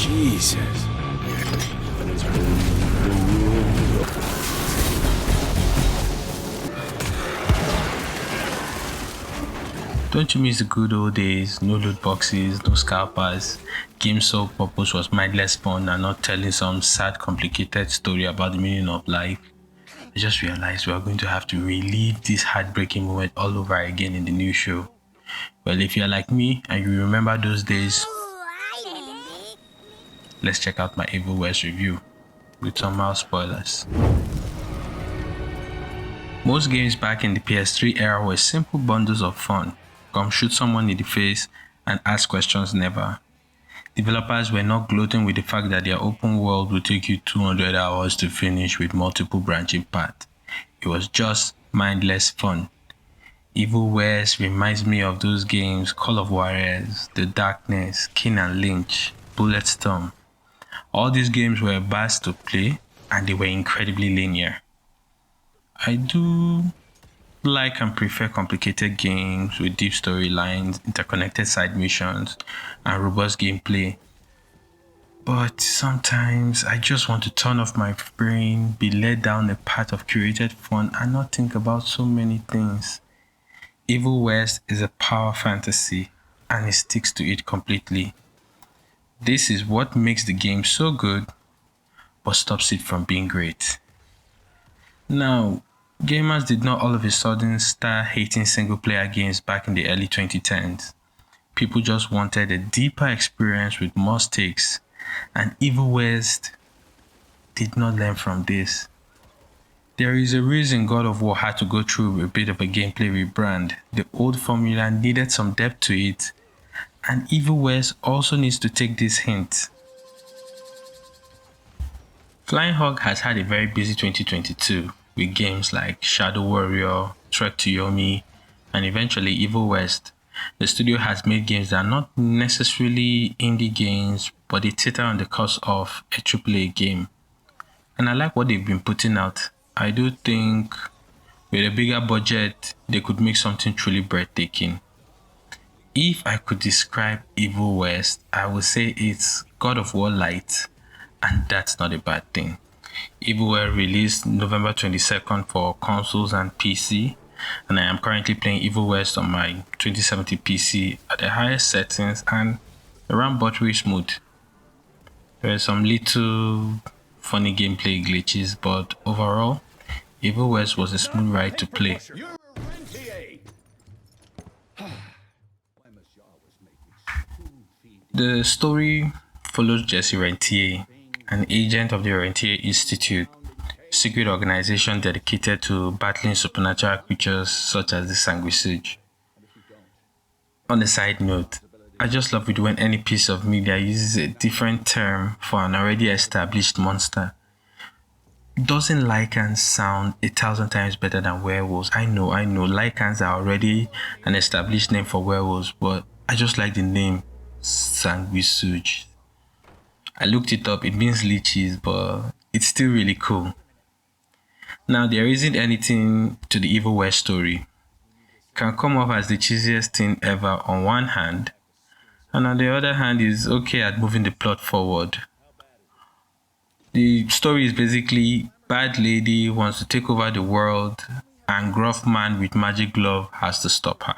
Jesus. Don't you miss the good old days? No loot boxes, no scalpers. Game's sole purpose was mindless fun and not telling some sad, complicated story about the meaning of life. I just realized we are going to have to relive this heartbreaking moment all over again in the new show. Well, if you're like me and you remember those days, let's check out my Evil West review with some mild spoilers. Most games back in the PS3 era were simple bundles of fun. Come shoot someone in the face and ask questions never. Developers were not gloating with the fact that their open world would take you 200 hours to finish with multiple branching paths. It was just mindless fun. Evil West reminds me of those games: Call of Juarez, The Darkness, King and Lynch, Bulletstorm. All these games were a blast to play and they were incredibly linear. I do like and prefer complicated games with deep storylines, interconnected side missions, and robust gameplay. But sometimes I just want to turn off my brain, be led down a path of curated fun, and not think about so many things. Evil West is a power fantasy, and it sticks to it completely. This is what makes the game so good, but stops it from being great. Now, gamers did not all of a sudden start hating single player games back in the early 2010s. People just wanted a deeper experience with more stakes, and Evil West did not learn from this. There is a reason God of War had to go through a bit of a gameplay rebrand. The old formula needed some depth to it, and Evil West also needs to take this hint. Flying Hog has had a very busy 2022 with games like Shadow Warrior, Trek to Yomi, and eventually Evil West. The studio has made games that are not necessarily indie games, but they teeter on the cusp of a AAA game. And I like what they've been putting out. I do think with a bigger budget, they could make something truly breathtaking. If I could describe Evil West, I would say it's God of War Lite, and that's not a bad thing. Evil West released November 22nd for consoles and PC, and I am currently playing Evil West on my 2070 PC at the highest settings and around buttery smooth. There are some little funny gameplay glitches, but overall, Evil West was a smooth ride to play. The story follows Jesse Rentier, an agent of the Rentier Institute, a secret organization dedicated to battling supernatural creatures such as the Sanguisuge. On a side note, I just love it when any piece of media uses a different term for an already established monster. Doesn't Lycans sound 1,000 times better than werewolves? I know, Lycans are already an established name for werewolves, but I just like the name Sanguisuge. I looked it up, it means leeches, but it's still really cool. Now, there isn't anything to the Evil West story. It can come off as the cheesiest thing ever on one hand, and on the other hand is okay at moving the plot forward. The story is basically bad lady wants to take over the world and gruff man with magic glove has to stop her.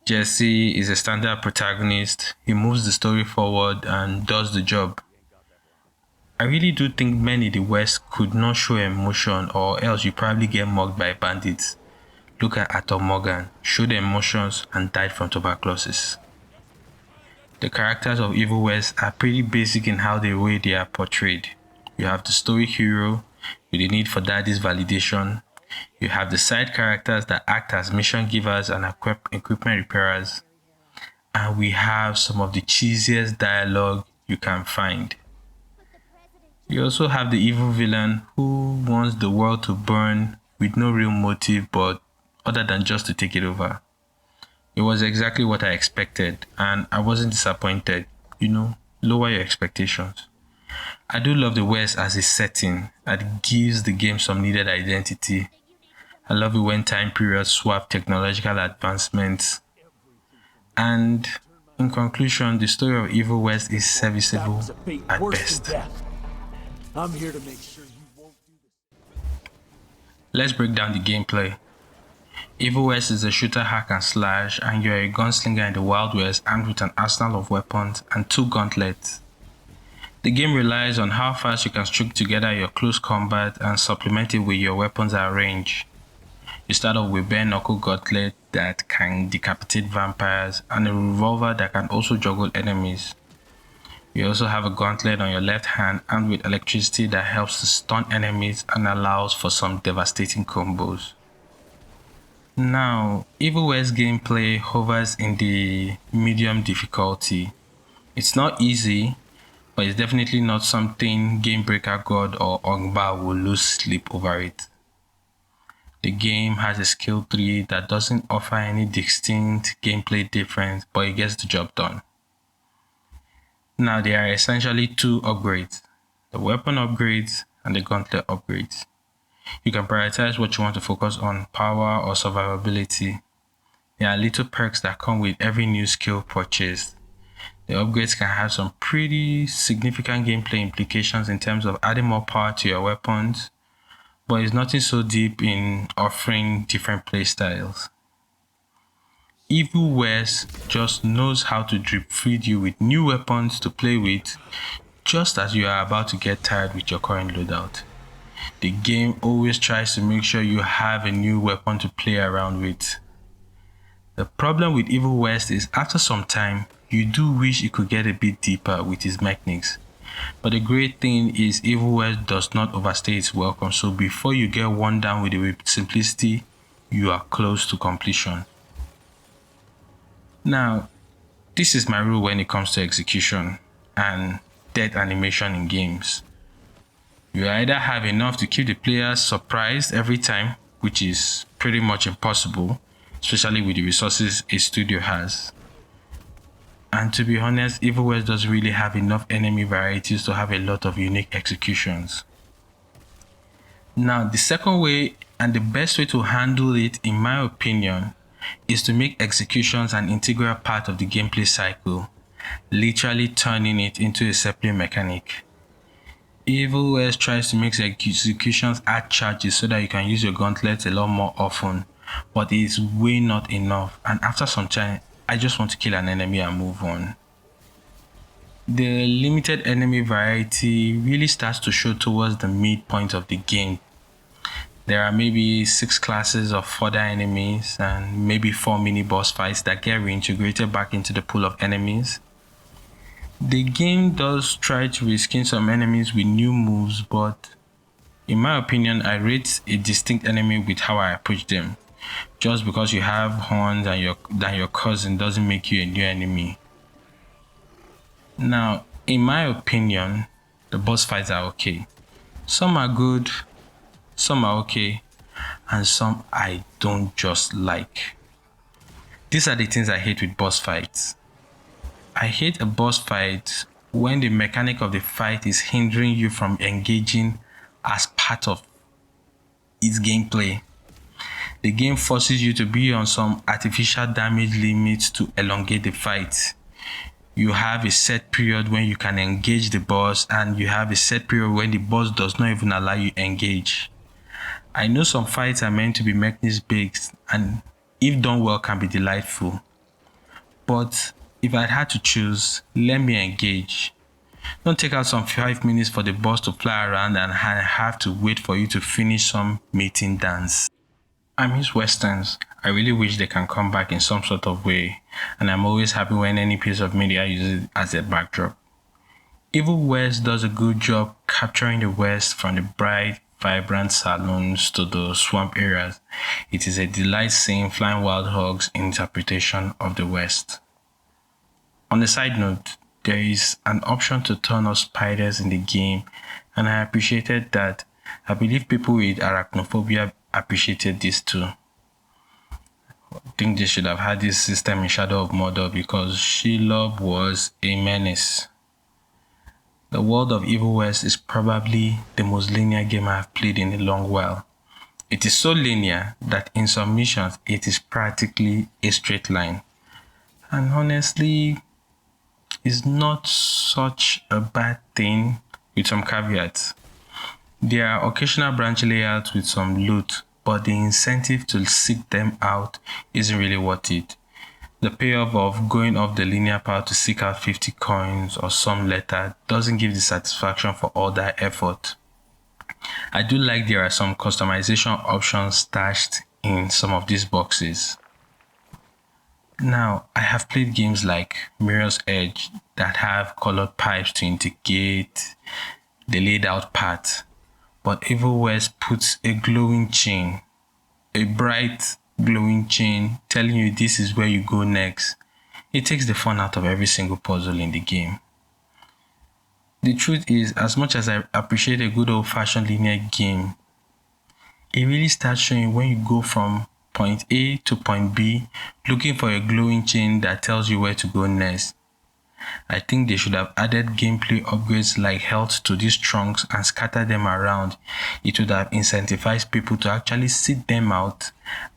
Jesse is a standard protagonist. He moves the story forward and does the job. I really do think men in the West could not show emotion, or else you probably get mugged by bandits. Look at Arthur Morgan, showed emotions and died from tuberculosis. The characters of Evil West are pretty basic in how the way they are portrayed. You have the story hero with the need for daddy's validation. You have the side characters that act as mission givers and equipment repairers. And we have some of the cheesiest dialogue you can find. You also have the evil villain who wants the world to burn with no real motive but other than just to take it over. It was exactly what I expected and I wasn't disappointed. Lower your expectations. I do love the West as a setting that gives the game some needed identity. I love it when time periods swap technological advancements. And In conclusion, the story of Evil West is serviceable at best. I'm here to make sure you won't do this. Let's break down the gameplay. Evil West is a shooter hack and slash, and you're a gunslinger in the Wild West armed with an arsenal of weapons and 2 gauntlets. The game relies on how fast you can string together your close combat and supplement it with your weapons at range. You start off with bare knuckle gauntlet that can decapitate vampires and a revolver that can also juggle enemies. You also have a gauntlet on your left hand armed with electricity that helps to stun enemies and allows for some devastating combos. Now, Evil West gameplay hovers in the medium difficulty. It's not easy, but it's definitely not something Gamebreaker God or Ongba will lose sleep over it. The game has a skill tree that doesn't offer any distinct gameplay difference, but it gets the job done. Now, there are essentially 2 upgrades, the weapon upgrades and the gauntlet upgrades. You can prioritize what you want to focus on, power or survivability. There are little perks that come with every new skill purchased. The upgrades can have some pretty significant gameplay implications in terms of adding more power to your weapons, but it's nothing so deep in offering different playstyles. Evil West just knows how to drip feed you with new weapons to play with, just as you are about to get tired with your current loadout. The game always tries to make sure you have a new weapon to play around with. The problem with Evil West is after some time, you do wish it could get a bit deeper with its mechanics. But the great thing is Evil West does not overstay its welcome, so before you get worn down with the simplicity, you are close to completion. Now, this is my rule when it comes to execution and death animation in games. You either have enough to keep the players surprised every time, which is pretty much impossible, especially with the resources a studio has. And to be honest, Evil West doesn't really have enough enemy varieties to have a lot of unique executions. Now, the second way and the best way to handle it, in my opinion, is to make executions an integral part of the gameplay cycle, literally turning it into a separate mechanic. Evil West tries to make executions add charges so that you can use your gauntlets a lot more often, but it is way not enough, and after some time, I just want to kill an enemy and move on. The limited enemy variety really starts to show towards the midpoint of the game. There are maybe 6 classes of fodder enemies and maybe 4 mini boss fights that get reintegrated back into the pool of enemies. The game does try to reskin some enemies with new moves, but in my opinion, I rate a distinct enemy with how I approach them. Just because you have horns and your cousin doesn't make you a new enemy. Now, in my opinion, the boss fights are okay. Some are good, some are okay, and some I don't just like. These are the things I hate with boss fights. I hate a boss fight when the mechanic of the fight is hindering you from engaging as part of its gameplay. The game forces you to be on some artificial damage limits to elongate the fight. You have a set period when you can engage the boss, and you have a set period when the boss does not even allow you to engage. I know some fights are meant to be mechanics based and if done well can be delightful. But if I had to choose, let me engage. Don't take out some 5 minutes for the boss to fly around and I have to wait for you to finish some mating dance. I miss westerns. I really wish they can come back in some sort of way, and I'm always happy when any piece of media uses it as a backdrop. Evil West does a good job capturing the West from the bright, vibrant saloons to the swamp areas. It is a delight seeing Flying Wild Hog's interpretation of the West. On a side note, there is an option to turn off spiders in the game, and I appreciated that. I believe people with arachnophobia appreciated this too. I think they should have had this system in Shadow of Mordor because Shelob was a menace. The world of Evil West is probably the most linear game I have played in a long while. It is so linear that in some missions it is practically a straight line. And honestly, it's not such a bad thing with some caveats. There are occasional branch layouts with some loot, but the incentive to seek them out isn't really worth it. The payoff of going off the linear path to seek out 50 coins or some letter doesn't give the satisfaction for all that effort. I do like there are some customization options stashed in some of these boxes. Now, I have played games like Mirror's Edge that have colored pipes to indicate the laid out path, but Evil West puts a glowing chain, a bright glowing chain telling you this is where you go next. It takes the fun out of every single puzzle in the game. The truth is, as much as I appreciate a good old-fashioned linear game, it really starts showing when you go from point A to point B looking for a glowing chain that tells you where to go next. I think they should have added gameplay upgrades like health to these trunks and scattered them around. It would have incentivized people to actually seek them out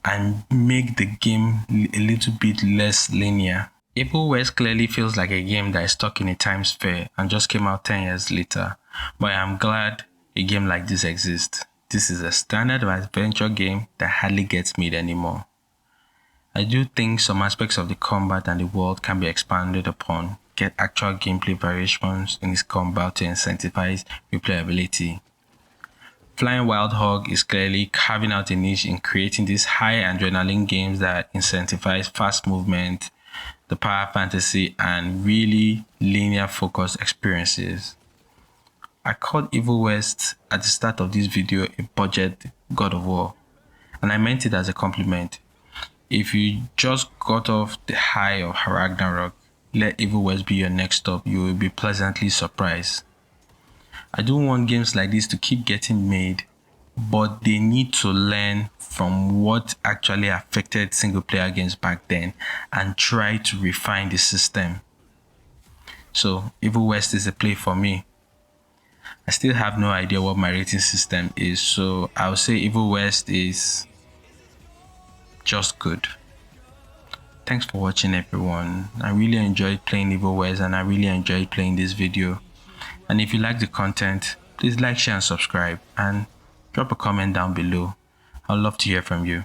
and make the game a little bit less linear. Evil West clearly feels like a game that is stuck in a time sphere and just came out 10 years later, but I'm glad a game like this exists. This is a standard adventure game that hardly gets made anymore. I do think some aspects of the combat and the world can be expanded upon, get actual gameplay variations in its combat to incentivize replayability. Flying Wild Hog is clearly carving out a niche in creating these high adrenaline games that incentivize fast movement, the power fantasy, and really linear focused experiences. I called Evil West at the start of this video a budget God of War, and I meant it as a compliment. If you just got off the high of Ragnarok, let Evil West be your next stop, you will be pleasantly surprised. I do want games like this to keep getting made, but they need to learn from what actually affected single player games back then and try to refine the system. So Evil West is a play for me. I still have no idea what my rating system is, so I'll say Evil West is just good. Thanks for watching, everyone. I really enjoyed playing Evil West and I really enjoyed playing this video. And if you like the content, please like, share and subscribe and drop a comment down below. I'd love to hear from you.